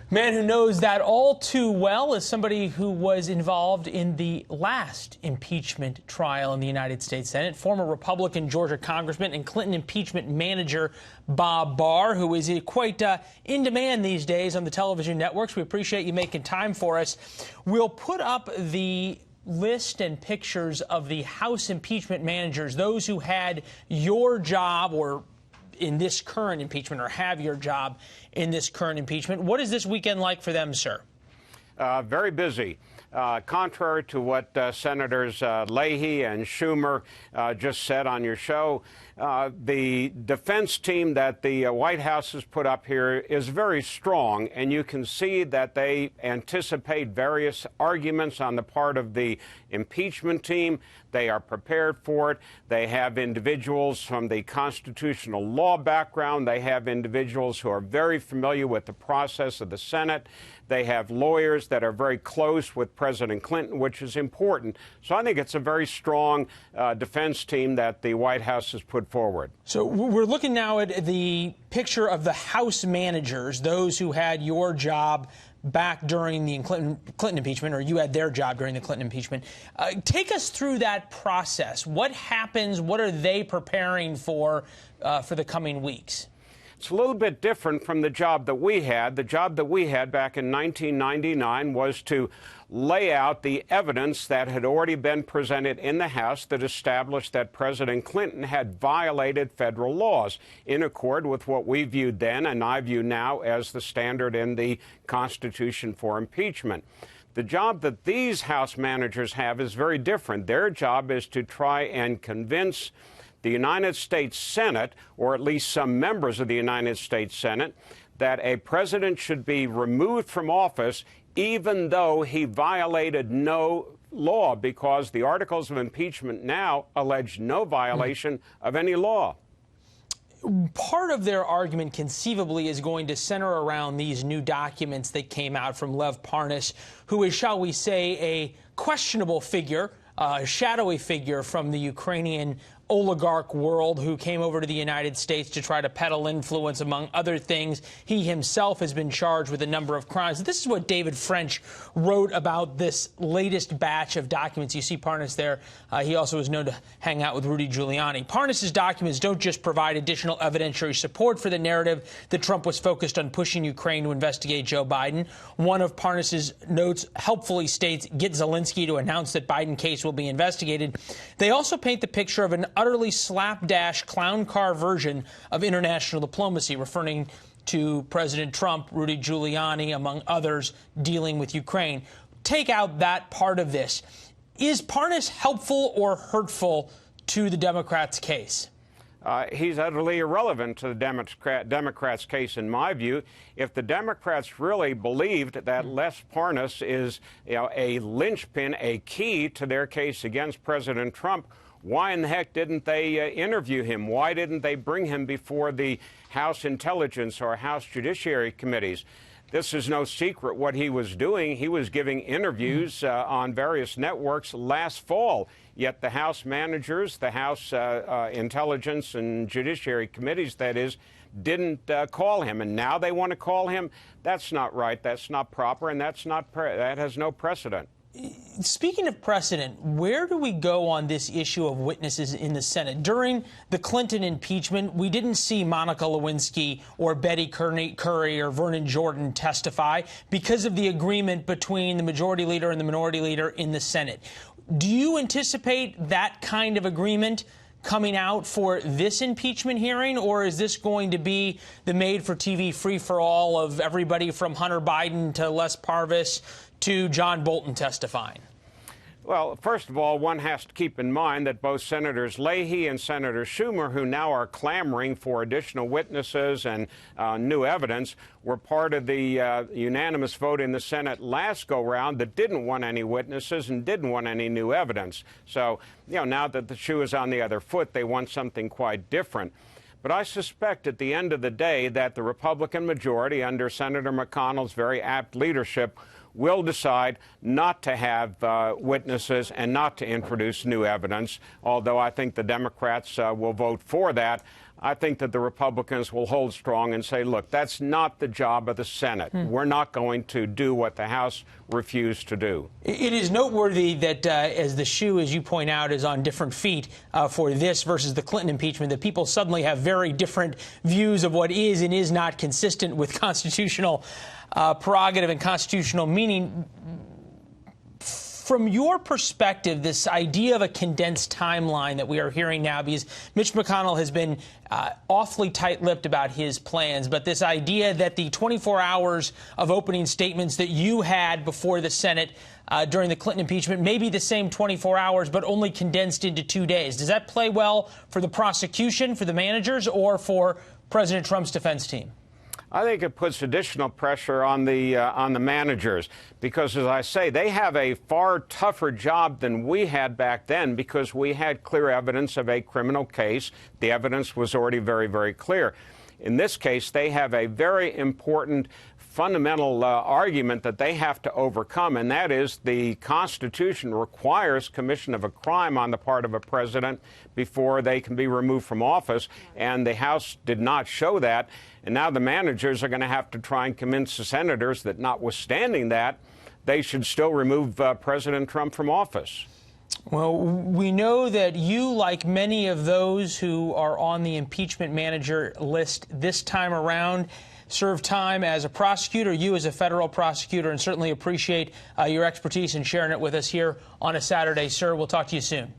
Man who knows that all too well is somebody who was involved in the last impeachment trial in the United States Senate, former Republican Georgia Congressman and Clinton impeachment manager Bob Barr, who is quite in demand these days on the television networks. We appreciate you making time for us. We'll put up the list and pictures of the House impeachment managers, those who had your job or in this current impeachment or have your job in this current impeachment. What is this weekend like for them, sir? Very busy. Contrary to what Senators Leahy and Schumer just said on your show, the defense team that the White House has put up here is very strong, and you can see that they anticipate various arguments on the part of the impeachment team. They are prepared for it. They have individuals from the constitutional law background. They have individuals who are very familiar with the process of the Senate. They have lawyers that are very close with President Clinton, which is important. So I think it's a very strong defense team that the White House has put forward. So we're looking now at the picture of the House managers, those who had your job back during the Clinton impeachment, or you had their job during the Clinton impeachment. Take us through that process. What happens? What are they preparing for the coming weeks? It's a little bit different from the job that we had. The job that we had back in 1999 was to lay out the evidence that had already been presented in the House that established that President Clinton had violated federal laws in accord with what we viewed then and I view now as the standard in the Constitution for impeachment. The job that these House managers have is very different. Their job is to try and convince the United States Senate, or at least some members of the United States Senate, that a president should be removed from office even though he violated no law, because the articles of impeachment now allege no violation of any law. Part of their argument conceivably is going to center around these new documents that came out from Lev Parnas, who is, shall we say, a questionable figure, a shadowy figure from the Ukrainian oligarch world who came over to the United States to try to peddle influence, among other things. He himself has been charged with a number of crimes. This is what David French wrote about this latest batch of documents. You see Parnas there. He also is known to hang out with Rudy Giuliani. Parnas's documents don't just provide additional evidentiary support for the narrative that Trump was focused on pushing Ukraine to investigate Joe Biden. One of Parnas's notes helpfully states, "Get Zelensky to announce that Biden case will be investigated." They also paint the picture of an utterly slapdash clown car version of international diplomacy, referring to President Trump, Rudy Giuliani, among others, dealing with Ukraine. Take out that part of this. Is Parnas helpful or hurtful to the Democrats' case? He's utterly irrelevant to the Democrats' case, in my view. If the Democrats really believed that Les Parnas is, a linchpin, a key to their case against President Trump, why in the heck didn't they interview him? Why didn't they bring him before the House Intelligence or House Judiciary Committees? This is no secret what he was doing. He was giving interviews on various networks last fall. Yet the House managers, the House Intelligence and Judiciary Committees, that is, didn't call him. And now they want to call him? That's not right. That's not proper. And that has no precedent. Speaking of precedent, where do we go on this issue of witnesses in the Senate? During the Clinton impeachment, we didn't see Monica Lewinsky or Betty Curry or Vernon Jordan testify because of the agreement between the majority leader and the minority leader in the Senate. Do you anticipate that kind of agreement coming out for this impeachment hearing, or is this going to be the made-for-TV free-for-all of everybody from Hunter Biden to Les Parnas to John Bolton testifying? Well, first of all, one has to keep in mind that both Senators Leahy and Senator Schumer, who now are clamoring for additional witnesses and new evidence, were part of the unanimous vote in the Senate last go-round that didn't want any witnesses and didn't want any new evidence. So, now that the shoe is on the other foot, they want something quite different. But I suspect at the end of the day that the Republican majority, under Senator McConnell's very apt leadership, will decide not to have witnesses and not to introduce new evidence, although I think the Democrats will vote for that. I think that the Republicans will hold strong and say, look, that's not the job of the Senate. We're not going to do what the House refused to do. It is noteworthy that as the shoe, as you point out, is on different feet for this versus the Clinton impeachment, that people suddenly have very different views of what is and is not consistent with constitutional prerogative and constitutional meaning. From your perspective, this idea of a condensed timeline that we are hearing now, because Mitch McConnell has been awfully tight-lipped about his plans, but this idea that the 24 hours of opening statements that you had before the Senate during the Clinton impeachment may be the same 24 hours, but only condensed into 2 days. Does that play well for the prosecution, for the managers, or for President Trump's defense team? I think it puts additional pressure on the managers because, as I say, they have a far tougher job than we had back then because we had clear evidence of a criminal case. The evidence was already very, very clear. In this case, they have a very important fundamental argument that they have to overcome, and that is the Constitution requires commission of a crime on the part of a president before they can be removed from office, and the House did not show that. And now the managers are going to have to try and convince the senators that notwithstanding that, they should still remove President Trump from office. Well, we know that you, like many of those who are on the impeachment manager list this time around, served time as a prosecutor, you as a federal prosecutor, and certainly appreciate your expertise in sharing it with us here on a Saturday. Sir, we'll talk to you soon.